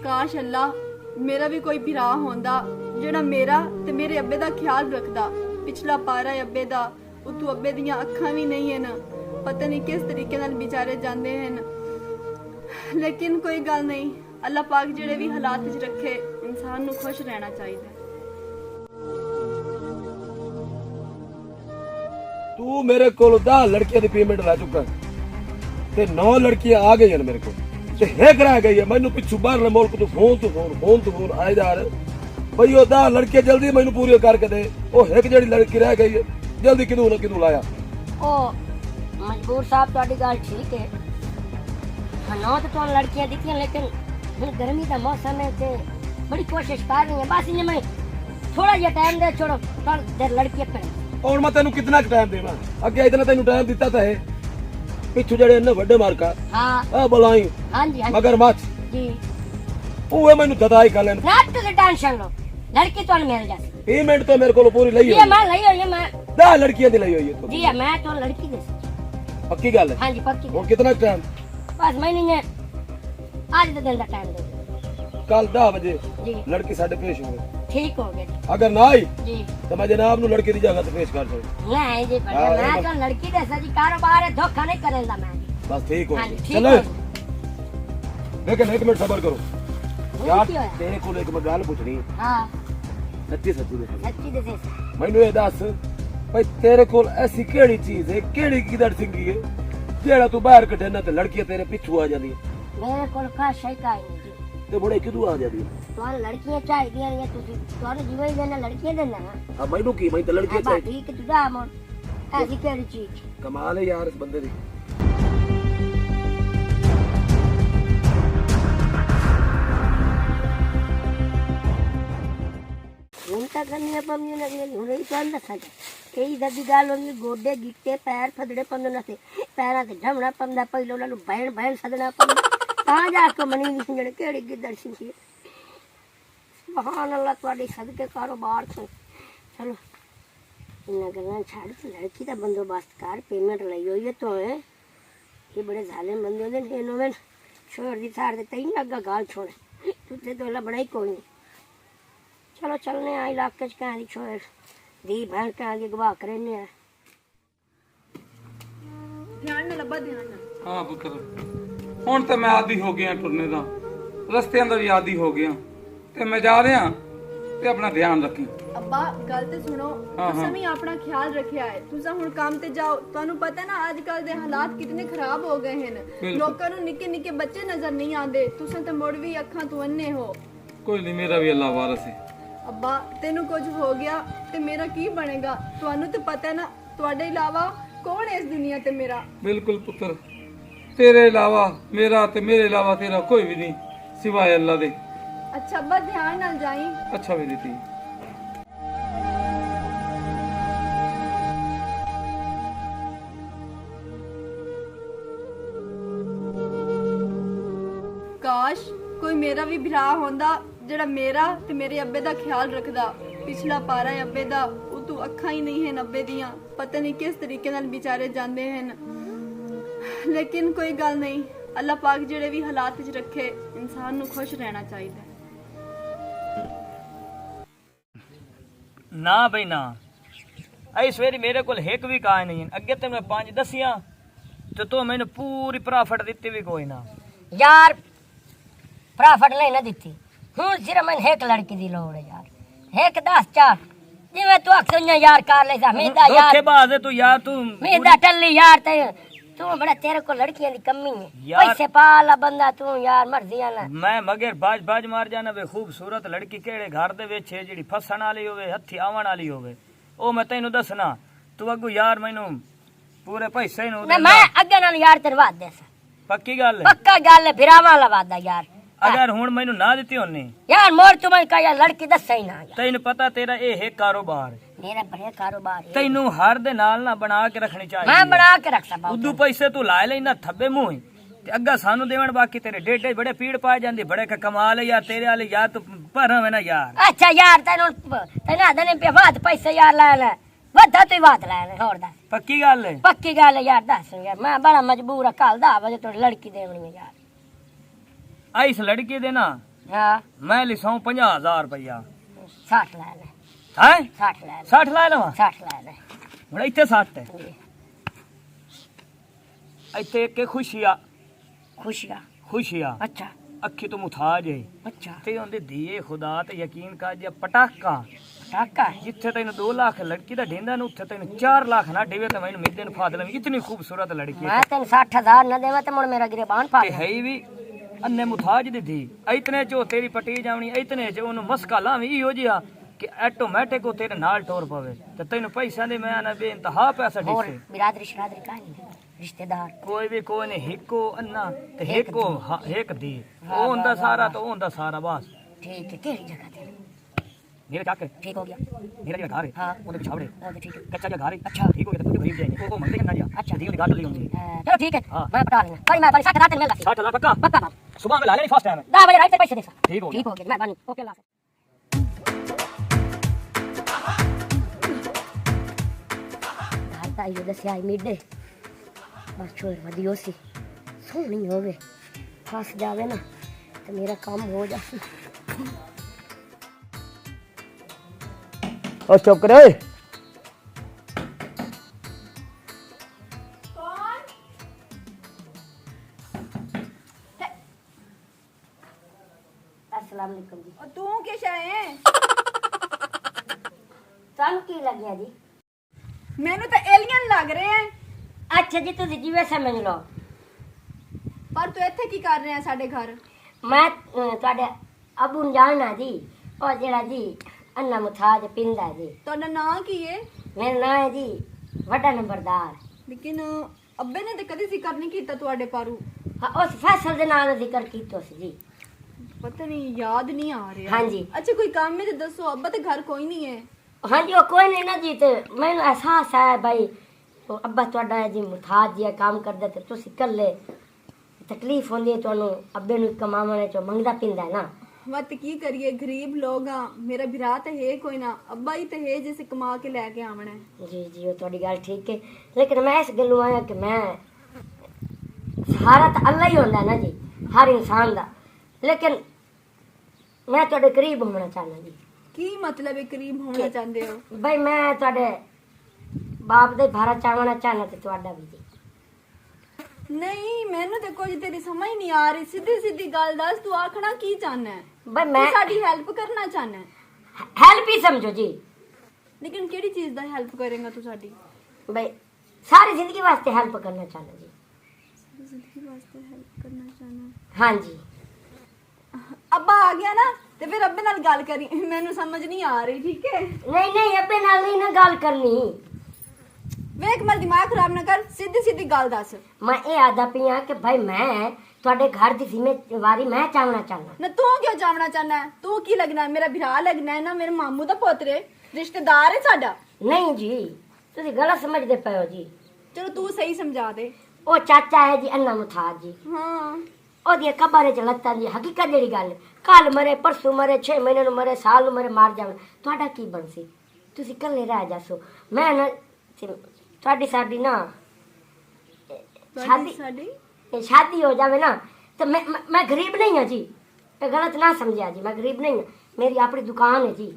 काश अल्लाह मेरा भी कोई भरा होंदा जेड़ा मेरा ते मेरे अब्बे दा ख्याल रखदा। पिछला पारा है अब्बे दा, उतू अब्बे दियां अखां भी नहीं हैं, पता नहीं किस तरीके नाल बेचारे जांदे हैं। लेकिन कोई गल नहीं, अल्लाह पाक जेड़े भी हालात च रखे इंसान नू खुश रहना चाहिए। तू मेरे को 10 लड़कियां दी पेमेंट ला चुका ते 9 लड़कियां आ गई मेरे को ते एक रह गई है। मैनू पिछू बाहरले मुल्क तो फोन आए जा रहे भई ओ 10 लड़कियां जल्दी मैनू पूरी करके दे। ओ एक जेड़ी लड़की रह गई है जल्दी किदू ना किदू लाया। ओ मजबूर साहब तुहाडी गल ठीक है, नौ तो तुहानू लड़कियां दित्तियां लेकिन हुण गर्मी दा मौसम है ते बड़ी कोशिश कर रही है। बस इन्हें मैं थोड़ा जिहा टाइम दे छोड़ो कल देर लड़कियां पे। और मैं तेनू कितना टाइम देवां? अगे इतना तेनू टाइम दिता था है पिछू जड़े इन्ने वड्डे मारका हां आ बुलाई हां जी मगर मत जी ओए मैनू ददाई कर लेन। रात तो टेंशन लो लड़की तो मिल जाए। पेमेंट तो मेरे को पूरी लई ये मैं लई हुई है, मैं 10 लड़कियां दी लई हुई है। जी मैं तो लड़की दे पक्की गल है? हां जी पक्की। और कितना टाइम? बस मैंने ने आज दे दिन दा टाइम दे कल 10 बजे जी लड़की साडे पेश हो गई। ठीक हो गया अगर ना आई जी तो मैं जनाब नु लड़की दी जगह ते पेश कर दूं। नहीं जी पर मैं तो लड़की दे सजी कारोबार है, धोखा नहीं करेंदा मैं। बस ठीक हो हाँ जी, ठीक चलो हो। लेकिन एक मिनट सबर करो यार, की होया? तेरे को एक मैं गल पूछनी है। हां सच्ची सच्ची दे सच्ची दे मैनू ये दस भाई तेरे को ऐसी केड़ी चीज है केड़ी किधर सिंगी है जेड़ा तू बाहर कढे ना ते लड़कियां तेरे पिछू आ जांदी मेरे को का शय का नहीं जी। ते बड़े किदू आ जांदी तो लड़कियां चाहिए नहीं तुसी तोरे जीवन देना लड़कियां देना है। अब मैनू की मैं ते लड़कियां अब चाहिए। ठीक तुझा मोर ऐसी केड़ी चीज कमाल है यार इस बंदे दी। उनका करनी है पम ने हुरे तो अंदर सज कई ददी गाल होनी गोडे गिट्टे पैर फदड़े पंदना से पैरा ते ढमड़ा पंदा पहलो लालू बहन बहन सदना पंदा कहां जाके मनी नहीं जड़े केड़ी गिदड़ सी सुभान अल्लाह तुम्हारी सदके कारोबार से। चलो इन गल्लां छाड़ के लड़की का बंदोबस्त कर, पेमेंट लई हुई है तो है ये बड़े जालिम बंदे होंदे ने इन्होंने छोड़ दी सार दे तई लगा गाल छोड़े तुझे तो अल्लाह बड़ा ही कोई नहीं। चलो चलने आ इलाके च कहां दी छोड़ दी बहन कहां दी गवाह करने आ। ध्यान नाल अब्बा ध्यान नाल। हाँ पुत्र ਹੁਣ ਤਾਂ ਮੈਂ ਆਦੀ ਹੋ ਗਿਆ ਟੁਰਨੇ ਦਾ, ਰਸਤਿਆਂ ਦਾ ਵੀ ਆਦੀ ਹੋ ਗਿਆ ਤੇ ਮੈਂ ਜਾ ਰਿਹਾ ਤੇ ਆਪਣਾ ਧਿਆਨ ਰੱਖੀ। अब्बा गल ते सुनो, तुसां भी अपना ख्याल रखिया है। तुसां हुण काम ते जाओ, तुहानू पता है ना आजकल दे हालात कितने खराब हो गए हैं। लोकां नू निक्के निक्के बच्चे नजर नहीं आंदे, तुसां ते मुड़ भी अखां तो अन्ने हो। ਕੋਈ ਨਹੀਂ ਮੇਰਾ ਵੀ ਅੱਲਾ ਵਾਰਸ ਹੈ। अब्बा तेनू कुछ हो गया ते मेरा की बनेगा? तुहानू ते पता है ना तुहाडे इलावा कौन है इस दुनिया ते मेरा। ਬਿਲਕੁਲ ਪੁੱਤਰ ਤੇਰੇ ਇਲਾਵਾ ਮੇਰਾ ਤੇ ਮੇਰੇ ਇਲਾਵਾ ਤੇਰਾ ਕੋਈ ਵੀ ਨਹੀਂ ਸਿਵਾਏ ਅੱਲਾ ਦੇ। अच्छा अब्बा ध्यान नाल जाई। ਅੱਛਾ ਮੇਰੀ ਧੀ। काश कोई मेरा भी भरा होंदा जेड़ा मेरा ते मेरे अब्बे दा ख्याल रखदा। पिछला पारा है अब्बे दा, उतू अखां ही नहीं है अब्बे दियां, पता नहीं किस तरीके नाल बेचारे जांदे हैं। लेकिन कोई गल नहीं, अल्लाह पाक जेड़े भी हालात च रखे इंसान नू खुश रहना चाहिए। ना बई ना आई सवेरी मेरे को एक भी कहा नहीं अगे तो मैं 5 दसिया तो मैंने पूरी प्रॉफिट दी भी कोई ना यार प्रॉफिट ले ना दी हूँ सिर्फ मैंने एक लड़की दी लोड़ है यार, एक 10 4 जिवें तू अक्सर यार कर ले जा मेरा यार धोखेबाज है तू यार, तू मेरा टल्ली यार तू बड़ा तेरे को लड़कियां दी कमी है यार। पैसे पाला बंदा तू यार मर्जियां ना मैं मगर बाज बाज मार जाना वे खूबसूरत लड़की केड़े घर दे विच है जेड़ी फसन वाली होवे हथी आवन वाली होवे ओ मैं तैनू दसना तू अगू यार मैनू पूरे पैसे नु मैं अगे नाल यार तेरे वाद दे पक्की गल है पक्का गल है फिरावा वाला वादा यार। अगर हुण मैनू ना दित्ती होनी यार मोर तुम्हें का यार लड़की दस ही ना यार। तैनू पता तेरा ए है कारोबार मेरा बड़े कारोबार है तैनू हर दे नाल ना बना के रखनी चाहिए। मैं बना के रख सकता उदू पैसे तू लाए लेना थब्बे मुंह ते अग्गा सानू देवन बाकी तेरे डेडे बड़े पीड़ पा जांदी बड़े का कमाल है यार तेरे वाले यार तू पर है ना यार। अच्छा यार तेना आदने पे बात पैसे यार ला ले वधा तू बात ला ले और दस पक्की गल है पक्की गल है यार दस यार मैं बड़ा मजबूर है कल 10 बजे तो लड़की देवनी है यार। आई इस लड़की दे ना हाँ मैं लिसाऊं 50,000 रुपया 60 ला ले है 60 ला ले 60 ला लवा 60 ला ले ਹੁਣ ਇੱਥੇ 60 ਹੈ जी। ਇੱਥੇ ਕਿ ਖੁਸ਼ੀਆ खुशियाँ अच्छा ਅੱਖੀ ਤੋਂ ਮੁਤਾਜ ਹੈ अच्छा ਤੇ ਉਹਦੇ ਦੀਏ ਖੁਦਾ ਤੇ ਯਕੀਨ ਕਰ ਜੇ ਪਟਾਕਾ टाका है ਜਿੱਥੇ ਤੈਨੂੰ 2 ਲੱਖ ਲੜਕੀ ਦਾ ਢੇਂਦਾ ਨੂੰ ਉੱਥੇ ਤੈਨੂੰ 4 ਲੱਖ ਨਾ ਦੇਵੇ ਤੇ ਮੈਨੂੰ ਮਿੱਦੇ ਨੂੰ ਫਾਦਲ ਇਤਨੀ ਖੂਬਸੂਰਤ ਲੜਕੀ ਹੈ मैं तेन 60,000 न देवा तो मुड़ मेरा गिरबान पा ਤੇ ਹੈ ਹੀ ਵੀ ਅੰਨੇ ਮੁਤਾਜ ਦੀ ਧੀ ਇਤਨੇ ਚੋ ਤੇਰੀ ਪਟੀ ਜਾਵਣੀ ਇਤਨੇ ਚ ਉਹਨੂੰ ਮਸਕਾ ਲਾਵੀ ਇਹੋ ਜਿਹਾ ਕਿ ਆਟੋਮੈਟਿਕ ਉਹ ਤੇਰੇ ਨਾਲ ਟੋਰ ਪਵੇ ਤੇ ਤੈਨੂੰ ਪੈਸਿਆਂ ਦੇ ਮੈਂ ਨਾ ਬੇਇੰਤਹਾ ਪੈਸਾ और ਦਿੱਤੇ बिरादरी शरादरी का नहीं रिश्तेदार ਕੋਈ ਵੀ ਕੋਈ ਨੇ ਹਿੱਕੋ ਅੰਨਾ ਤੇ ਹਿੱਕੋ ਹਿੱਕ ਦੀ ਉਹ ਹੁੰਦਾ ਸਾਰਾ ਤੇ ਉਹ ਹੁੰਦਾ ਸਾਰਾ ਬਸ ठीक है केड़ी जगह थे ਮੇਰੇ ਕਾਕੇ ठीक हो गया ਮੇਰਾ ਜਿਹੜਾ ਘਰ ਹੈ हाँ ਉਹਦੇ ਪਿਛਾੜੇ वो तो ठीक है ਕੱਚਾ ਜਿਹਾ ਘਰ ਹੈ अच्छा। ਠੀਕ ਹੋ ਗਿਆ ਤੇ ਪੁੱਤ ਗਰੀਬ ਜਾਏਗੇ ਉਹ ਮੰਗਦੇ ਕਿੰਨਾ ਜਿਹਾ अच्छा। ਦੀ ਉਹਦੀ ਗੱਲ ਲਈ ਹੁੰਦੀ चलो ठीक है हाँ। मैं पटा लेना भाई मैं 60,000 तेन मिल गई 60,000 पक्का पक्का बात सुबह में ला लेनी फर्स्ट टाइम 10 बजे रात पैसे दे ठीक हो गया। ठीक हो गया मेहरबानी ओके ला दाता ये दसिया मिडे बस छोड़ वधियो सी सोहनी होवे फस जावे ना तो मेरा काम हो जासी और चुप करे अस्सलाम वालेकुम जी और तू किस है ਤੁਹਾਨੂੰ ਕੀ ਲੱਗਿਆ ਜੀ ਮੈਨੂੰ ਤਾਂ ਏਲੀਅਨ ਲੱਗ ਰਹੇ ਹੈ ਅੱਛਾ ਜੀ ਤੁਸੀਂ ਜਿਵੇਂ ਸਮਝ ਲਓ ਪਰ ਤੂੰ ਇੱਥੇ ਕੀ ਕਰ ਰਿਹਾ ਸਾਡੇ ਘਰ ਮੈਂ ਤੁਹਾਡੇ ਅਬੂ ਨੂੰ ਜਾਣਨਾ ਜੀ ਉਹ ਜਿਹੜਾ ਜੀ ਅੰਨਾ ਮੁਥਾਜ ਪਿੰਦਾ ਜੀ ਤੁਹਾਡਾ ਨਾਂ ਕੀ ਹੈ ਮੇਰਾ ਨਾਮ ਹੈ ਜੀ ਵੱਡਾ ਨੰਬਰਦਾਰ ਲੇਕਿਨ ਅੱਬੇ ਨੇ ਤੇ ਕਦੀ ਜ਼ਿਕਰ ਨਹੀਂ ਕੀਤਾ ਤੁਹਾਡੇ ਪਾਰੂ ਹਾਂ ਉਸ ਫਸਲ ਦੇ ਨਾਂ ਦਾ ਜ਼ਿਕਰ ਕੀਤਾ ਸੀ ਜੀ ਪਤਾ ਨਹੀਂ ਯਾਦ ਨਹੀਂ ਆ ਰਿਹਾ ਹਾਂਜੀ। ਅੱਛਾ ਕੋਈ ਕੰਮ ਹੈ ਤੇ ਦੱਸੋ ਅੱਬਾ ਤੇ ਘਰ ਕੋਈ ਨਹੀਂ ਹੈ ਹਾਂਜੀ ਉਹ ਕੋਈ ਨਹੀਂ ਨਾ ਜੀ ਤੇ ਮੈਨੂੰ ਅਹਿਸਾਸ ਹੈ ਭਾਈ ਉਹ ਅੱਬਾ ਤੁਹਾਡਾ ਜੀ ਮੁਥਾਜ ਜੀ ਕੰਮ ਕਰਦਾ ਤੇ ਤੁਸੀਂ ਇਕੱਲੇ ਤਕਲੀਫ ਹੁੰਦੀ ਹੈ ਤੁਹਾਨੂੰ ਅੱਬੇ ਨੂੰ ਕਮਾਉਣੇ ਚੋਂ ਮੰਗਦਾ ਪਿੰਦਾ ਹੈ ਨਾ ਮਤ ਕੀ ਕਰੀਏ ਗਰੀਬ ਲੋਕ ਆ ਮੇਰਾ ਭਰਾ ਤੇ ਹੈ ਕੋਈ ਨਾ ਅੱਬਾ ਹੀ ਤੇ ਹੈ ਜਿਸ ਕਮਾ ਕੇ ਲੈ ਕੇ ਆਵਣਾ ਹੈ ਜੀ ਜੀ ਉਹ ਤੁਹਾਡੀ ਗੱਲ ਠੀਕ ਹੈ ਲੇਕਿਨ ਮੈਂ ਇਸ ਗੱਲੋਂ ਆਇਆ ਕਿ ਮੈਂ ਸਹਾਰਾ ਤਾਂ ਅੱਲਾ ਹੀ ਹੁੰਦਾ ਨਾ ਜੀ ਹਰ ਇਨਸਾਨ ਦਾ ਲੇਕਿਨ ਮੈਂ ਤੁਹਾਡੇ ਕਰੀਬ ਹੋਣਾ ਚਾਹੁੰਦਾ ਜੀ ਕੀ ਮਤਲਬ ਹੈ ਕਰੀਬ ਹੋਣਾ ਚਾਹੁੰਦੇ ਹੋ ਬਈ ਮੈਂ ਤੁਹਾਡੇ ਬਾਪ ਦੇ ਭਾਰਾ ਚਾਵਣਾ ਚਾਹਨਾ ਤੇ ਤੁਹਾਡਾ ਵੀ ਜੀ ਨਹੀਂ ਮੈਨੂੰ ਤੇ ਕੁਝ ਤੇਰੀ ਸਮਝ ਨਹੀਂ ਆ ਰਹੀ ਸਿੱਧੀ ਸਿੱਧੀ ਗੱਲ ਦੱਸ ਤੂੰ ਆਖਣਾ ਕੀ ਚਾਹਨਾ ਹੈ ਬਈ ਤੂੰ ਮੈਂ ਸਾਡੀ ਹੈਲਪ ਕਰਨਾ ਚਾਹਨਾ ਹੈ ਹੈਲਪ ਹੀ ਸਮਝੋ ਜੀ ਲੇਕਿਨ ਕਿਹੜੀ ਚੀਜ਼ ਦਾ ਹੈਲਪ ਕਰੇਗਾ ਤੂੰ ਸਾਡੀ ਬਈ ਸਾਰੀ ਜ਼ਿੰਦਗੀ ਵਾਸਤੇ ਹੈਲਪ ਕਰਨਾ ਚਾਹਨਾ ਜੀ ਜ਼ਿੰਦਗੀ ਵਾਸਤੇ ਹੈਲਪ ਕਰਨਾ ਚਾਹਨਾ ਹਾਂਜੀ ਅੱਬਾ ਆ ਗਿਆ ਨਾ ਤੇ ਫਿਰ ਅੱਬੇ ਨਾਲ ਗੱਲ ਕਰੀ ਮੈਨੂੰ ਸਮਝ ਨਹੀਂ ਆ ਰਹੀ ਠੀਕ ਹੈ ਨਹੀਂ ਨਹੀਂ ਅੱਬੇ ਨਾਲ ਨਹੀਂ ਨਾ ਗੱਲ ਕਰਨੀ ਵੇਖ ਮੇਰਾ ਦਿਮਾਗ ਖਰਾਬ ਨਾ ਕਰ ਸਿੱਧੀ ਸਿੱਧੀ ਗੱਲ ਦੱਸ ਮੈਂ ਇਹ ਆਦਾ ਪਈਆ ਕਿ ਭਾਈ ਮੈਂ ਤੁਹਾਡੇ ਘਰ ਦੀ ਜ਼ਿੰਮੇਵਾਰੀ ਮੈਂ ਚਾਹਣਾ ਚਾਹਨਾ ਨਾ ਤੂੰ ਕਿਉਂ ਜਾਵਣਾ ਚਾਹਨਾ ਹੈ ਤੂੰ ਕੀ ਲੱਗਣਾ ਹੈ? ਮੇਰਾ ਭਰਾ ਲੱਗਣਾ ਹੈ ਨਾ ਮੇਰੇ ਮਾਮੂ ਦਾ ਪੋਤਰੇ ਰਿਸ਼ਤੇਦਾਰ ਹੈ ਸਾਡਾ ਨਹੀਂ ਜੀ ਤੁਸੀਂ ਗਲਤ ਸਮਝਦੇ ਪਏ ਹੋ ਜੀ ਚਲੋ ਤੂੰ ਸਹੀ ਸਮਝਾ ਦੇ ਉਹ ਚਾਚਾ ਹੈ ਜੀ ਅੰਨਾ ਮੁਥਾਜ ਜੀ ਹਾਂ ਉਹਦੀਆਂ ਕਬਰਾਂ 'ਚ ਲੱਤਾਂ ਦੀ ਹਕੀਕਤ ਜਿਹੜੀ ਗੱਲ ਕੱਲ ਮਰੇ ਪਰਸੋਂ ਮਰੇ 6 ਮਹੀਨੇ ਨੂੰ ਮਰੇ ਸਾਲ ਨੂੰ ਮਰੇ ਮਾਰ ਜਾਣ ਤੁਹਾਡਾ ਕੀ ਬਣਸੀ ਤੁਸੀਂ ਇਕੱਲੇ ਰਹਿ ਜਾਸੋ ਮੈਂ ਨਾ ਤੁਹਾਡੀ ਸਾਡੀ ਨਾ ਸਾਡੀ ਸ਼ਾਦੀ ਹੋ ਜਾਵੇ ਨਾ ਤੇ ਮੈਂ ਗਰੀਬ ਨਹੀਂ ਹਾਂ ਜੀ ਇਹ ਗਲਤ ਨਾ ਸਮਝਿਆ ਜੀ ਮੈਂ ਗਰੀਬ ਨਹੀਂ ਹਾਂ ਮੇਰੀ ਆਪਣੀ ਦੁਕਾਨ ਹੈ ਜੀ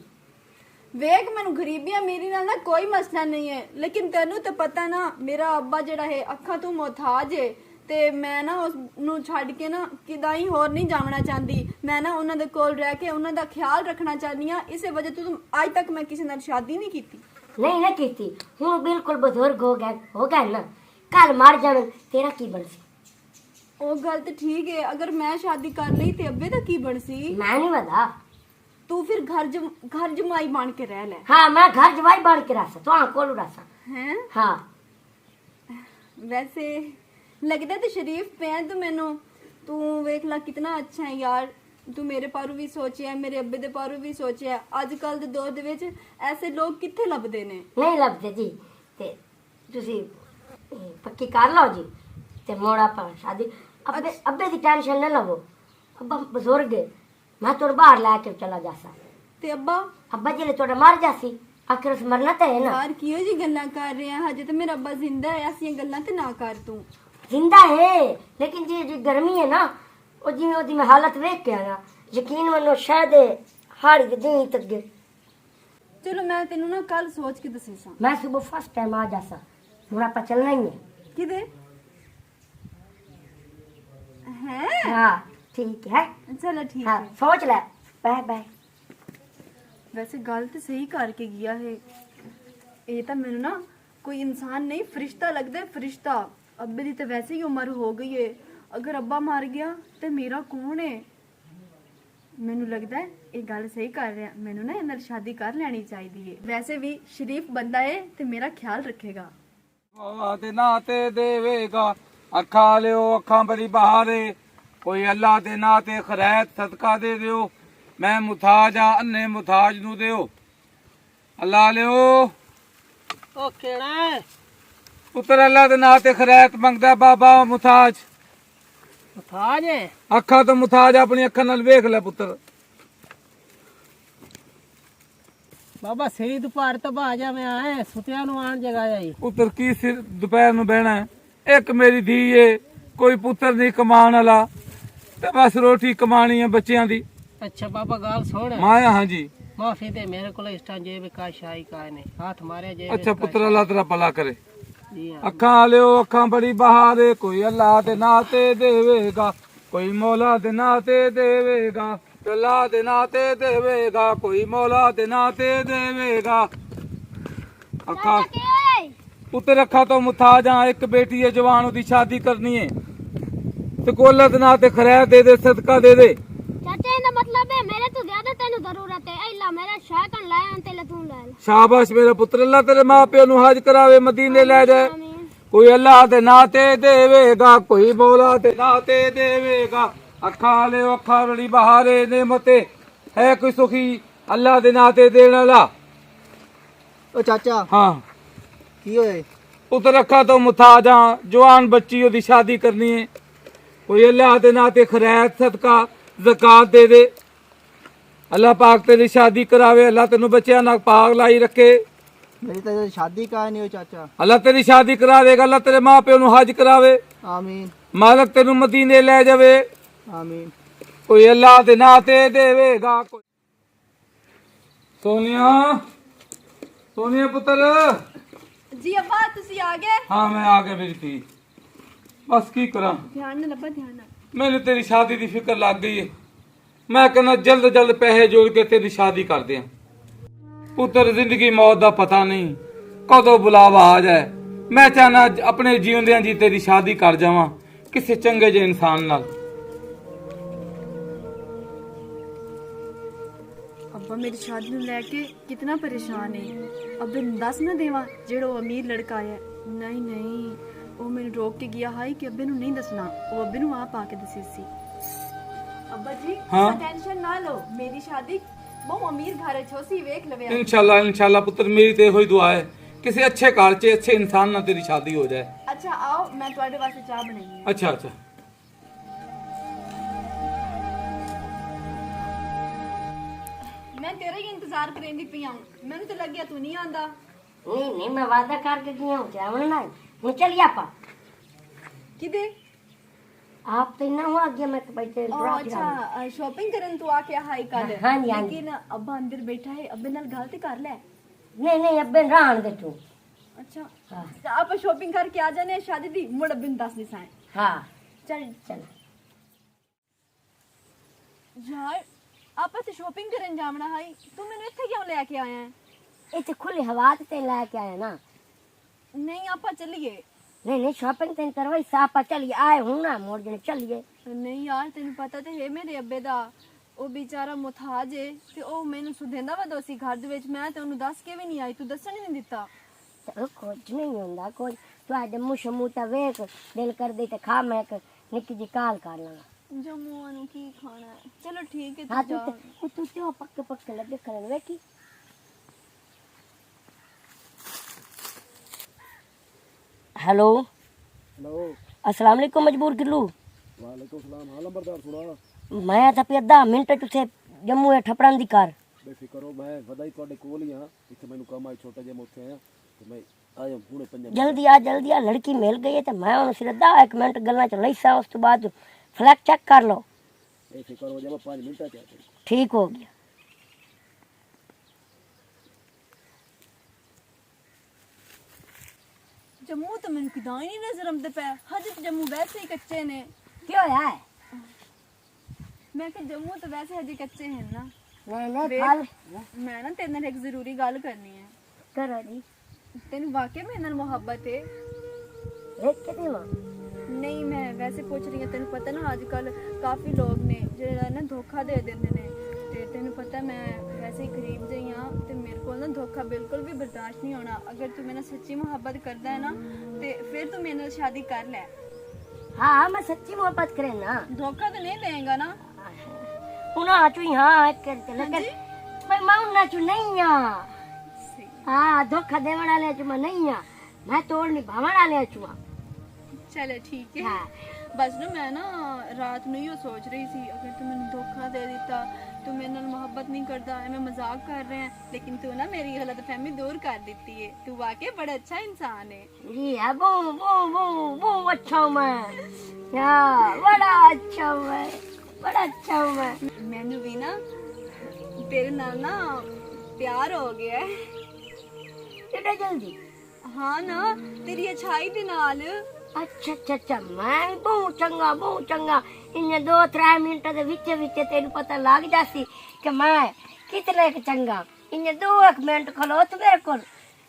ਵੇਖ ਮੈਨੂੰ ਗਰੀਬੀਆਂ ਮੇਰੀ ਨਾਲ ਨਾ ਕੋਈ ਮਸਲਾ ਨਹੀਂ ਹੈ ਲੇਕਿਨ ਤੈਨੂੰ ਤਾਂ ਪਤਾ ਨਾ ਮੇਰਾ ਅੱਬਾ ਜਿਹੜਾ ਹੈ ਅੱਖਾਂ ਤੋਂ ਮੁਹਤਾਜ ਹੈ ਤੇ ਮੈਂ ਨਾ ਉਸ ਨੂੰ ਛੱਡ ਕੇ ਨਾ ਕਿਦਾਂ ਹੀ ਹੋਰ ਨਹੀਂ ਜਾਵਣਾ ਚਾਹੁੰਦੀ ਮੈਂ ਨਾ ਉਹਨਾਂ ਦੇ ਕੋਲ ਰਹਿ ਕੇ ਉਹਨਾਂ ਦਾ ਖਿਆਲ ਰੱਖਣਾ ਚਾਹੁੰਦੀ ਆ ਇਸੇ ਵਜ੍ਹਾ ਤੋਂ ਅੱਜ ਤੱਕ ਮੈਂ ਕਿਸੇ ਨਾਲ ਸ਼ਾਦੀ ਨਹੀਂ ਕੀਤੀ ਨਹੀਂ ਨਾ ਕੀਤੀ ਹੁਣ ਬਿਲਕੁਲ ਬਜ਼ੁਰਗ ਹੋ ਗਿਆ ਨਾ ਕੱਲ ਮਰ ਜਾਣ ਤੇਰਾ ਕੀ ਬਣਸੀ ਉਹ ਗੱਲ ਤੇ ਠੀਕ ਹੈ ਅਗਰ ਮੈਂ ਸ਼ਾਦੀ ਕਰ ਲਈ ਤੇ ਅੱਬੇ ਦਾ ਕੀ ਬਣਸੀ ਮੈਂ ਨਹੀਂ ਵਦਾ ਤੂੰ ਫਿਰ ਘਰ ਜਮਾਈ ਬਣ ਕੇ ਰਹਿ ਲੈ ਹਾਂ ਮੈਂ ਘਰ ਜਵਾਈ ਬਣ ਕੇ ਰਹਾ ਤੁਹਾਂ ਕੋਲ ਰਹਾ ਹੈ ਹਾਂ ਵੈਸੇ ਲੱਗਦਾ ਤੇ ਸ਼ਰੀਫ ਪਿਆ ਤੂੰ ਮੈਨੂੰ ਤੂੰ ਵੇਖ ਲੈ ਕਿਤਨਾ ਅੱਛਾ ਹੈ ਯਾਰ ਤੂੰ ਮੇਰੇ ਪਾਰੂ ਵੀ ਸੋਚਿਆ ਮੇਰੇ ਅੱਬੇ ਦੇ ਪਾਰੂ ਵੀ ਸੋਚਿਆ ਅੱਜ ਕੱਲ ਦੇ ਦੌਰ ਦੇ ਵਿੱਚ ਐਸੇ ਲੋਕ ਕਿੱਥੇ ਲੱਭਦੇ ਨੇ ਨਹੀਂ ਲੱਭਦੇ ਜੀ ਤੇ ਤੁਸੀਂ ਪੱਕੀ ਕਰ ਲਓ ਜੀ ਤੇ ਮੋੜਾ ਪਾ ਸ਼ਾਦੀ ਅੱਬੇ ਦੀ ਟੈਨਸ਼ਨ ਨਾ ਲਵੋ ਅੱਬਾ ਬਜ਼ੁਰਗ ਹੈ ਮੈਂ ਤੁਰ ਬਾਹਰ ਲੈ ਕੇ ਚਲਾ ਜਾਸਾ ਤੇ ਅੱਬਾ ਜਿਹੜੇ ਤੁਹਾਡਾ ਮਰ ਜਾਸੀ ਆਖਰ ਮਰਨਾ ਤਾਂ ਹੈ ਨਾ ਯਾਰ ਕਿਉਂ ਜੀ ਗੱਲਾਂ ਕਰ ਰਿਹਾ ਹਜੇ ਤੇ ਮੇਰਾ ਅੱਬਾ ਜ਼ਿੰਦਾ ਹੈ ਐਸੀਆਂ ਗੱਲਾਂ ਤੇ ਨਾ ਕਰ ਤੂੰ ਜ਼ਿੰਦਾ ਹੈ ਲੇਕਿਨ ਜੀ गर्मी है ना वो जिम्मे ਉਹਦੀ ਮੈਂ ਹਾਲਤ ਵੇਖ ਕੇ ਆਇਆ ਯਕੀਨ ਮੰਨੋ ਸ਼ਾਇਦ ਹਾੜੀ ਦੇ ਦਿਨ ਤੱਕ ਗਏ। ਚਲੋ ਮੈਂ ਤੈਨੂੰ ਨਾ ਕੱਲ ਸੋਚ ਕੇ ਦੱਸੇ ਸਾਂ। ਮੈਂ ਸੁਬਹ ਫਸਟ ਟਾਈਮ ਆ ਜਾਸਾ, ਹੁਣ ਆਪਾਂ ਚੱਲਣਾ ਹੀ ਹੈ। ਕਿਦੇ ਹੈ? ਹਾਂ ਠੀਕ ਹੈ। ਚਲੋ ਠੀਕ ਹਾਂ ਹੈ। ਸੋਚ ਲੈ। Bye bye. ਵੈਸੇ ਗੱਲ ਤੇ ਸਹੀ ਕਰਕੇ ਗਿਆ ਹੈ। ਇਹ ਤਾਂ ਮੈਨੂੰ ਨਾ ਕੋਈ ਇਨਸਾਨ ਨਹੀਂ ਫਰਿਸ਼ਤਾ ਲੱਗਦਾ ਹੈ, ਫਰਿਸ਼ਤਾ। ਅੱਬੇ ਦੀ ਤਾਂ ਵੈਸੇ ਹੀ ਉਮਰ ਹੋ ਗਈ ਹੈ। ਅਗਰ ਅੱਬਾ ਮਰ ਗਿਆ ਤੇ ਮੇਰਾ ਕੌਣ ਹੈ? ਮੈਨੂੰ ਲੱਗਦਾ ਹੈ ਇਹ ਗੱਲ ਸਹੀ ਕਰ ਰਿਹਾ। ਮੈਨੂੰ ਨਾ ਇਹਨਾਂ ਨਾਲ ਸ਼ਾਦੀ ਕਰ ਲੈਣੀ ਚਾਹੀਦੀ ਹੈ। ਵੈਸੇ ਵੀ ਸ਼ਰੀਫ ਬੰਦਾ ਹੈ ਤੇ ਮੇਰਾ ਖਿਆਲ ਰੱਖੇਗਾ। ਮੌਲਾ ਦੇ ਨਾਂ ਤੇ ਦੇਵੇਗਾ, ਅੱਖਾਂ ਲਿਓ ਅੱਖਾਂ ਬੜੀ ਬਹਾਰੇ, ਕੋਈ ਅੱਲਾ ਦੇ ਨਾਂ ਤੇ ਖੈਰਤ ਸਦਕਾ ਦੇ ਦਿਓ। ਮੈਂ ਮੁਤਾਜ ਆ, ਅੰਨੇ ਮੁਤਾਜ ਨੂੰ ਦਿਓ। ਅੱਲਾ ਲਿਓ ਉਹ ਕਿਹੜਾ ਪੁੱਤਰ ਅੱਲਾ ਦੇ ਨਾਂ ਤੇ ਖੈਰਤ ਮੰਗਦਾ ਬਾਬਾ ਮੁਤਾਜ। ਮੁਤਾਜ ਹੈ? ਅੱਖਾਂ ਤੋਂ ਮੁਤਾਜ, ਆਪਣੀ ਅੱਖਾਂ ਨਾਲ ਵੇਖ ਲੈ ਪੁੱਤਰ। ਬਾਬਾ ਸਰੀ ਦੁਪਹਿਰ ਤੋਂ ਬਾਅਦ ਜਾ ਮੈਂ ਆਏ ਸੁਤਿਆਂ ਨੂੰ ਆਣ ਜਗਾ ਜਾਈ। ਪੁੱਤਰ ਕੀ ਸਿਰ ਦੁਪਹਿਰ ਨੂੰ ਬਹਿਣਾ ਹੈ? ਇੱਕ ਮੇਰੀ ਧੀ ਏ, ਕੋਈ ਪੁੱਤਰ ਨਹੀਂ ਕਮਾਉਣ ਵਾਲਾ, ਤੇ ਬਸ ਰੋਟੀ ਕਮਾਣੀ ਹੈ ਬੱਚਿਆਂ ਦੀ। ਅੱਛਾ ਬਾਬਾ ਗੱਲ ਸੁਣ, ਮਾਇਆ ਹਾਂਜੀ। ਮਾਫੀ ਦੇ ਮੇਰੇ ਕੋਲ ਇਸ ਟਾਈਮ ਜੇਬ ਕਾ ਸ਼ਾਈ ਕਾ ਨੇ ਹੱਥ ਮਾਰੇ ਜੇਬ। ਅੱਛਾ ਪੁੱਤਰ ਅੱਲਾ ਤੇਰਾ ਭਲਾ ਕਰੇ। ਜੀ ਹਾਂ। ਅੱਖਾਂ ਲਿਓ ਅੱਖਾਂ ਬੜੀ ਬਹਾਰੇ, ਕੋਈ ਅੱਲਾ ਦੇ ਨਾਂ ਤੇ ਦੇਵੇਗਾ, ਕੋਈ ਮੌਲਾ ਦੇ ਨਾਂ ਤੇ ਦੇਵੇਗਾ, ਅੱਲਾ ਦੇ ਨਾਂ ਤੇ ਦੇਵੇਗਾ, ਕੋਈ ਮੌਲਾ ਦੇ ਨਾਂ ਤੇ ਦੇਵੇਗਾ। ਅੱਖਾਂ ਪੁੱਤਰ ਅੱਖਾਂ ਤੋਂ ਮੁਤਾਜ ਆ, ਇੱਕ ਬੇਟੀ ਹੈ ਜਵਾਨ, ਉਹਦੀ ਸ਼ਾਦੀ ਕਰਨੀ ਹੈ, ਤੇ ਕੋਈ ਅੱਲਾ ਦੇ ਨਾਂ ਤੇ ਖੈਰ ਦੇ ਦੇ, ਸਦਕਾ ਦੇ ਦੇ। ਚਾਚਾ ਇਹਦਾ ਮਤਲਬ ਹੈ ਮੇਰੇ ਤੋਂ ਜ਼ਿਆਦਾ ਤੈਨੂੰ ਜ਼ਰੂਰਤ ਹੈ। ਅੱਲਾ ਮੇਰਾ ਸ਼ਾਹ ਕਨ ਲਾਇਆ ਤੇ ਲੈ ਤੂੰ ਲੈ ਲੈ। ਸ਼ਾਬਾਸ਼ ਮੇਰਾ ਪੁੱਤਰ, ਅੱਲਾ ਤੇਰੇ ਮਾਂ ਪਿਓ ਨੂੰ ਹਜ ਕਰਾਵੇ, ਮਦੀਨੇ ਲੈ ਜਾਏ। ਕੋਈ ਅੱਲਾ ਦੇ ਨਾਂ ਤੇ ਦੇਵੇਗਾ, ਕੋਈ ਮੌਲਾ ਦੇ ਨਾਂ ਤੇ ਦੇਵੇਗਾ। ਅੱਖਾਂ ਲਿਓ ਅੱਖਾਂ ਬੜੀ ਬਹਾਰੇ, ਨੇਮਤੇ ਹੈ ਕੋਈ ਸੁਖੀ ਅੱਲਾ ਦੇ ਨਾਂ ਤੇ ਦੇਣ ਵਾਲਾ। ਉਹ ਚਾਚਾ ਹਾਂ ਕੀ ਹੋਏ? ਪੁੱਤਰ ਅੱਖਾਂ ਤੋਂ ਮੁਤਾਜ ਆ, ਜਵਾਨ ਬੱਚੀ, ਉਹਦੀ ਸ਼ਾਦੀ ਕਰਨੀ ਹੈ, ਕੋਈ ਅੱਲਾ ਦੇ ਨਾਂ ਤੇ ਖੈਰਤ ਸਦਕਾ ਜ਼ਕਾਤ ਦੇ ਦੇ। ਅੱਲਾ ਪਾਕ ਤੇਰੀ ਸ਼ਾਦੀ ਕਰਾਵੇ, ਅੱਲਾ ਤੈਨੂੰ ਬੱਚਿਆਂ ਨਾਲ ਪਾਕ ਲਾਈ ਰੱਖੇ। मेरी तो शादी का नहीं हो चाचा। ਅੱਲਾ ਤੇਰੀ ਸ਼ਾਦੀ ਕਰਾ ਦੇਗਾ, ਅੱਲਾ ਤੇਰੇ ਮਾਂ ਪਿਓ ਨੂੰ ਹਜ ਕਰਾਵੇ, आमीन ਮਾਲਕ ਤੈਨੂੰ ਮਦੀਨੇ ਲੈ ਜਾਵੇ। आमीन। ਕੋਈ ਅੱਲਾ ਦੇ ਨਾਂ ਤੇ ਦੇਵੇਗਾ। ਸੋਨੀਆ, ਸੋਨੀਆ ਪੁੱਤਰ। ਜੀ ਅੱਬਾ ਤੁਸੀਂ ਆ ਗਏ? ਹਾਂ ਮੈਂ ਆ ਗਿਆ ਮੇਰੀ ਧੀ। ਬਸ ਕੀ ਕਰਾਂ, ਧਿਆਨ ਨਾਲ ਅੱਬਾ, ਧਿਆਨ ਨਾਲ। ਮੈਨੂੰ ਤੇਰੀ ਸ਼ਾਦੀ ਦੀ ਫਿਕਰ ਲੱਗ ਗਈ ਹੈ। ਮੈਂ ਕਹਿੰਦਾ ਜਲਦ ਜਲਦ ਪੈਸੇ ਜੋੜ ਕੇ ਤੇਰੀ ਸ਼ਾਦੀ ਕਰ ਦਿਆਂ। ਪੁੱਤਰ ਜ਼ਿੰਦਗੀ ਮੌਤ ਦਾ ਪਤਾ ਨਹੀਂ, ਕਦੋਂ ਬੁਲਾਵਾ ਆ ਜਾਏ। ਮੈਂ ਚਾਹਨਾ ਆਪਣੇ ਜੀਉਂਦਿਆਂ ਜੀ ਤੇਰੀ ਸ਼ਾਦੀ ਕਰ ਜਾਵਾਂ ਕਿਸੇ ਚੰਗੇ ਜਿਹੇ ਇਨਸਾਨ ਨਾਲ। ਅੱਬਾ ਮੇਰੀ ਸ਼ਾਦੀ ਨੂੰ ਲੈ ਕੇ ਕਿਤਨਾ ਪਰੇਸ਼ਾਨ ਹੈ। ਅੱਬੇ ਨੂੰ ਦੱਸ ਨਾ ਦੇਵਾਂ ਜਿਹੜਾ ਉਹ ਅਮੀਰ ਲੜਕਾ ਹੈ। ਨਹੀਂ ਨਹੀਂ, ਉਹ ਮੈਨੂੰ ਰੋਕ ਕੇ ਗਿਆ ਹੈ ਕਿ ਅੱਬੇ ਨੂੰ ਨਹੀਂ ਦੱਸਣਾ। ਉਹ ਅੱਬੇ ਨੂੰ ਆਪ ਆ ਕੇ ਦੱਸੀ ਸੀ। ਅੱਬਾ ਜੀ ਹਾਂ? ਟੈਨਸ਼ਨ ਨਾ ਲਓ, ਮੇਰੀ ਸ਼ਾਦੀ ਬਹੁਤ ਅਮੀਰ ਘਰ ਚ ਹੋਸੀ, ਵੇਖ ਲਵੇ। इंशाल्लाह इंशाल्लाह पुत्र, मेरी तो यही दुआ है किसी अच्छे घर च अच्छे इंसान ना तेरी शादी हो जाए। ਅੱਛਾ ਆਓ, ਮੈਂ ਤੁਹਾਡੇ ਵਾਸਤੇ ਚਾਹ ਬਣਾਈ ਹੈ। अच्छा अच्छा। ਮੈਂ ਤੇਰਾ ਹੀ ਇੰਤਜ਼ਾਰ ਕਰੇਂਦੀ ਪਈ ਹਾਂ। ਮੈਨੂੰ ਤਾਂ ਲੱਗਿਆ ਤੂੰ ਨਹੀਂ ਆਂਦਾ। ਨਹੀਂ ਨਹੀਂ ਮੈਂ ਵਾਅਦਾ ਕਰਕੇ ਗਿਆ ਹੂੰ ਜਾਵਣ ਨਾ। ਹੁਣ ਚੱਲੀਏ ਆਪਾਂ। ਕਿਦੇ? ਆਪ ਤੇ ਨਾ हुआ गया मैं बैठे ਅੱਛਾ ਸ਼ਾਪਿੰਗ ਕਰਨ ਤੂੰ ਆ ਕੇ ਹਾਈ ਕੱਲ। ਹਾਂਜੀ, ਹਾਂਜੀ। ਲੇਕਿਨ ਅੱਬਾ ਅੰਦਰ ਬੈਠਾ ਹੈ, ਅੱਬੇ ਨਾਲ ਗੱਲ ਤੇ ਕਰ ਲੈ। नहीं नहीं अबे रहन दे तू। ਅੱਛਾ हाँ ਤਾਂ ਆਪਾਂ ਸ਼ਾਪਿੰਗ ਕਰਕੇ ਆ ਜਾਣੇ ਸ਼ਾਦੀ ਦੀ, ਮੁੜ ਅੱਬੇ ਨੂੰ ਦੱਸ ਦਿਸਾਂ। हाँ ਚੱਲ चल। ਯਾਰ ਆਪਾਂ ਤੇ ਸ਼ਾਪਿੰਗ ਕਰਨ ਜਾਵਣਾ ਹੈ, ਤੂੰ ਮੈਨੂੰ ਇੱਥੇ ਕਿਉਂ ਲੈ ਕੇ ਆਇਆ ਹੈ? इतने खुली हवा ते लेके आया ना। ਨਹੀਂ ਆਪਾਂ ਚੱਲੀਏ। नहीं नहीं शॉपिंग तेन करवाई सापा चलिए आए हूं ना मोड़ जने चलिए। ਨਹੀਂ ਯਾਰ ਤੈਨੂੰ ਪਤਾ ਤੇ ਹੈ ਮੇਰੇ ਅੱਬੇ ਦਾ, ਉਹ ਵਿਚਾਰਾ ਮੁਤਾਜ ਹੈ ਤੇ ਉਹ ਮੈਨੂੰ ਸੁਧੇਂਦਾ ਵਾ ਦੋਸੀ ਘਰ ਦੇ ਵਿੱਚ। ਮੈਂ ਤੇ ਉਹਨੂੰ ਦੱਸ ਕੇ ਵੀ ਨਹੀਂ ਆਈ, ਤੂੰ ਦੱਸਣ ਹੀ ਨਹੀਂ ਦਿੱਤਾ। चलो कुछ नहीं होंदा कोई ਤੁਹਾਡੇ ਮੂੰਹ ਸ਼ਮੂਤਾ ਵੇਖ ਦਿਲ ਕਰਦੀ ਤੇ ਖਾ ਮੈਂ ਇੱਕ ਨਿੱਕੀ ਜੀ ਕਾਲ ਕਰ ਲਾਂਗਾ। ਜੰਮੂ ਨੂੰ ਕੀ ਖਾਣਾ ਹੈ? ਚਲੋ ਠੀਕ ਹੈ ਹਾਂ ਤੂੰ ਤੂੰ ਜਾ। ਤੂੰ ਤੇ ਪੱਕੇ ਪੱਕੇ ਲੱਗੇ ਕਰਨ ਵੇਖੀ। हेलो हेलो अस्सलाम वालेकुम मजबूर किल्लू। वालेकुम सलाम। हाँ नंबरदार सुना मैं ਤਾਂ ਵੀ ਅੱਧਾ ਮਿੰਟ ਤੁਸੇ ਜੰਮੂ ਹੈ ਠਪੜਾਂ ਦੀ ਕਾਰ। बेफिक्र हो, मैं वदाई ਤੁਹਾਡੇ ਕੋਲ ਹੀ ਹਾਂ। ਇੱਥੇ ਮੈਨੂੰ ਕੰਮ ਆਇਆ ਛੋਟਾ ਜਿਹਾ, ਮੈਂ ਉੱਥੇ ਆਇਆ ਤੇ ਮੈਂ ਆਇਆ ਹੁਣੇ 5 ਮਿੰਟ। ਜਲਦੀ ਆ ਲੜਕੀ ਮਿਲ ਗਈ ਹੈ ਤੇ ਮੈਂ ਉਹਨੂੰ ਸਿਰ ਅੱਧਾ 1 ਮਿੰਟ ਗੱਲਾਂ ਚ ਲਈ ਸਾਂ। ਉਸ ਤੋਂ ਬਾਅਦ ਫਲੈਕ ਚੈੱਕ ਕਰ ਲਓ। ਇਹ ਫਿਕਰ ਹੋ ਜਾਵੇ 5 ਮਿੰਟਾਂ ਚ ਆ ਜਾਏ। ठीक हो गया। ਜੰਮੂ ਤਾਂ ਮੈਨੂੰ ਕਿਦਾਂ ਹੀ ਨਹੀਂ ਨਜ਼ਰ ਆਉਂਦੇ ਪਏ, ਹਜੇ ਤਾਂ ਜੰਮੂ ਵੈਸੇ ਹੀ ਕੱਚੇ ਨੇ। क्यों है? ਮੈਂ ਕਿ ਜੰਮੂ ਤਾਂ ਵੈਸੇ ਹਜੇ ਕੱਚੇ ਹਨ ਨਾ। नहीं नहीं ਵੇਖ, फल ਮੈਂ ਨਾ ਤੇਰੇ ਨਾਲ ਇੱਕ ਜ਼ਰੂਰੀ ਗੱਲ ਕਰਨੀ ਹੈ। करो जी। ਤੈਨੂੰ ਵਾਕਿਆ ਮੇਰੇ ਨਾਲ ਮੁਹੱਬਤ ਹੈ? एक के दियो। ਨਹੀਂ, ਮੈਂ ਵੈਸੇ ਪੁੱਛ ਰਹੀ ਹਾਂ। ਤੈਨੂੰ ਪਤਾ ਨਾ ਅੱਜ ਕੱਲ ਕਾਫੀ ਲੋਕ ਨੇ ਜਿਹੜੇ ਨਾ ਧੋਖਾ ਦੇ ਦਿੰਦੇ ਨੇ, ਤੇ ਤੈਨੂੰ ਪਤਾ ਮੈਂ ਵੈਸੇ ਹੀ ਗਰੀਬ ਜਿਹੀ ਹਾਂ ਤੇ ਮੇਰੇ ਕੋਲ ਨਾ ਧੋਖਾ ਬਿਲਕੁਲ ਵੀ ਬਰਦਾਸ਼ਤ ਨਹੀਂ ਹੋਣਾ। ਅਗਰ ਤੂੰ ਮੇਰੇ ਨਾਲ ਸੱਚੀ ਮੁਹੱਬਤ ਕਰਦਾ ਹੈ ਨਾ ਤੇ ਫਿਰ ਤੂੰ ਮੇਰੇ ਨਾਲ ਸ਼ਾਦੀ ਕਰ ਲੈ। हाँ मैं सच्ची मोहब्बत करे ना। ਧੋਖਾ ਤਾਂ ਨਹੀਂ ਦੇਗਾ ਨਾ? उना चुई हाँ करते लेकिन मैं माउना चु नहीं हां। ਸਹੀ। हाँ धोखा देवण वाले चु मैं नहीं हां, मैं तोड़ निभावण वाले चु हां। ਚਲੋ ਠੀਕ ਹੈ। हाँ ਬਸ ਨਾ ਮੈਂ ਨਾ ਰਾਤ ਨੂੰ ਹੀ ਸੋਚ ਰਹੀ ਸੀ, ਅਗਰ ਤੂੰ ਮੈਨੂੰ ਧੋਖਾ ਦੇ ਦਿੱਤਾ, ਤੂੰ ਮੇਰੇ ਨਾਲ ਮੁਹੱਬਤ ਨਹੀਂ ਕਰਦਾ, ਐਵੇਂ ਮਜ਼ਾਕ ਕਰ ਰਿਹਾ ਹੈ, ਲੇਕਿਨ ਤੂੰ ਨਾ ਮੇਰੀ ਗਲਤਫਹਿਮੀ ਦੂਰ ਕਰ ਦਿੱਤੀ ਹੈ। ਤੂੰ ਵਾकई बड़ा अच्छा इंसान है। जी है वो वो अच्छा हूं मैं। या बड़ा अच्छा हूं मैं, बड़ा अच्छा हूं मैं। ਮੈਨੂੰ ਵੀ ਨਾ ਤੇਰੇ ਨਾਲ ਨਾ ਪਿਆਰ ਹੋ ਗਿਆ ਹੈ। इतना जल्दी? ਹਾਂ ਨਾ, ਤੇਰੀ ਅਛਾਈ ਦੇ ਨਾਲ। अच्छा अच्छा अच्छा मैं बहुत चंगा इन्हें 2-3 मिनट दे विच तेन पता लग जासी कि मैं कितने क चंगा। इन्हें 2-1 मिनट खलोत मेरे को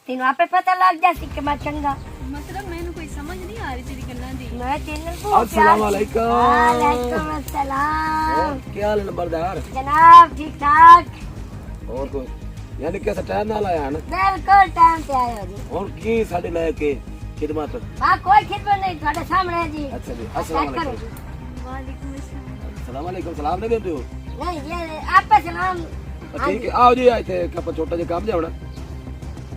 तेन आपे पता लग जासी कि मैं चंगा। ਮਤਲਬ ਮੈਨੂੰ ਕੋਈ ਸਮਝ ਨਹੀਂ ਆ ਰਹੀ ਤੇਰੀ ਗੱਲਾਂ ਦੀ। मैं तेन बहुत अस्सलाम वालेकुम। वालेकुम अस्सलाम। क्या हाल है नंबरदार? जनाब ठीक ठाक? और कोई यानी कैसा टाइम ना लाया ना? बिल्कुल टाइम पे आए हो जी। और की साडे लेके खिदमत? हाँ कोई खिदमत नहीं थोड़े सामने है जी। अच्छा जी, अस्सलाम चेक करो वालेकुम। जी। ਵਾਲੇਕੁਮ ਅਸਲਾਮ। अस्सलाम वालेकुम। सलाम नहीं देते हो? नहीं ये आपका सलाम। ठीक है, आओ जी। आए थे ਆਪਾਂ ਛੋਟਾ ਜਿਹਾ ਕੰਮ ਜਾਉਣਾ।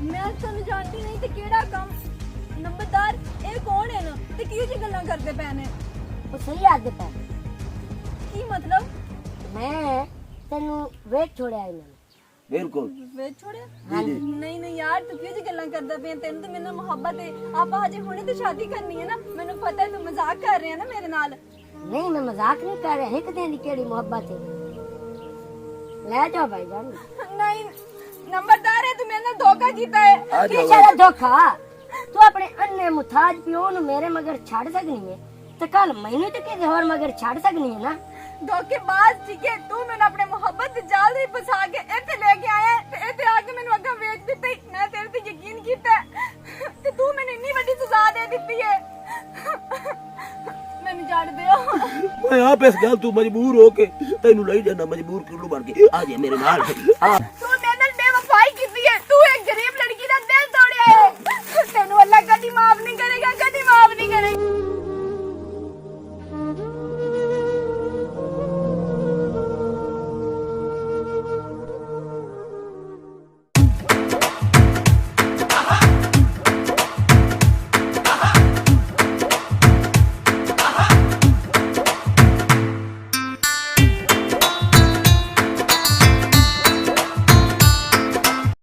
ਮੈਂ ਤੁਹਾਨੂੰ ਜਾਣਦੀ ਨਹੀਂ ਤੇ ਕਿਹੜਾ ਕੰਮ? ਨੰਬਰਦਾਰ ਇਹ ਕੌਣ ਹੈ ਨਾ ਤੇ ਕੀ ਜੀ ਗੱਲਾਂ ਕਰਦੇ ਪਏ ਨੇ? वो सही आदत है। ਕੀ ਮਤਲਬ? मैं तेनू वेट छोड़े आई मैंने। बिल्कुल। ਵੇਚ ਛੋੜਿਆ? ਨਹੀਂ ਨਹੀਂ ਯਾਰ, ਤੂੰ ਕਿਉਂ ਜੀ ਗੱਲਾਂ ਕਰਦਾ ਪਿਆ? ਤੈਨੂੰ ਤੇ ਮੇਰੇ ਨਾਲ ਮੁਹੱਬਤ ਹੈ, ਆਪਾਂ ਹਜੇ ਹੁਣੇ ਤੇ ਸ਼ਾਦੀ ਕਰਨੀ ਹੈ ਨਾ। ਮੈਨੂੰ ਪਤਾ ਹੈ ਤੂੰ ਮਜ਼ਾਕ ਕਰ ਰਿਹਾ ਨਾ ਮੇਰੇ ਨਾਲ। नहीं मैं मजाक नहीं कर रहा, एक दिन की केड़ी मोहब्बत है। ले जाओ भाई जान। ਨਹੀਂ ਨੰਬਰਦਾਰ ਹੈ, ਤੂੰ ਮੇਰੇ ਨਾਲ ਧੋਖਾ ਕੀਤਾ ਹੈ। आ की जाओ। चला धोखा? तू अपने अन्ने मुताज पियो नु मेरे मगर छाड़ सकनी है तो कल मैनू तो किसी और मगर छाड़ सकनी है ना। ਧੋਖੇਬਾਜ਼, ਠੀਕ ਹੈ। ਤੂੰ ਮੈਨੂੰ ਆਪਣੇ ਮੁਹੱਬਤ ਦੇ ਜਾਲ ਵਿੱਚ ਫਸਾ ਕੇ ਇੱਥੇ ਲੈ ਕੇ ਆਇਆ ਤੇ ਇੱਥੇ ਆ ਕੇ ਮੈਨੂੰ ਅੱਗਾ ਵੇਚ ਦਿੱਤੀ। ਮੈਂ ਤੇਰੇ ਤੇ ਯਕੀਨ ਕੀਤਾ ਤੇ ਤੂੰ ਮੈਨੂੰ ਇੰਨੀ ਵੱਡੀ ਸਜ਼ਾ ਦੇ ਦਿੱਤੀ ਹੈ। ਮੈਨੂੰ ਛੱਡ ਦਿਓ। मैं आप इस गल तू मजबूर हो के तेनू ले जाना, मजबूर कुल्लू बन के आ जा मेरे नाल। आ ਤੂੰ ਮੇਰੇ ਨਾਲ ਬੇਵਫਾਈ ਕੀਤੀ ਹੈ। ਤੂੰ ਇੱਕ ਗਰੀਬ ਲੜਕੀ ਦਾ ਦਿਲ ਤੋੜਿਆ ਹੈ। ਤੈਨੂੰ ਅੱਲਾ ਕਦੀ ਮਾਫ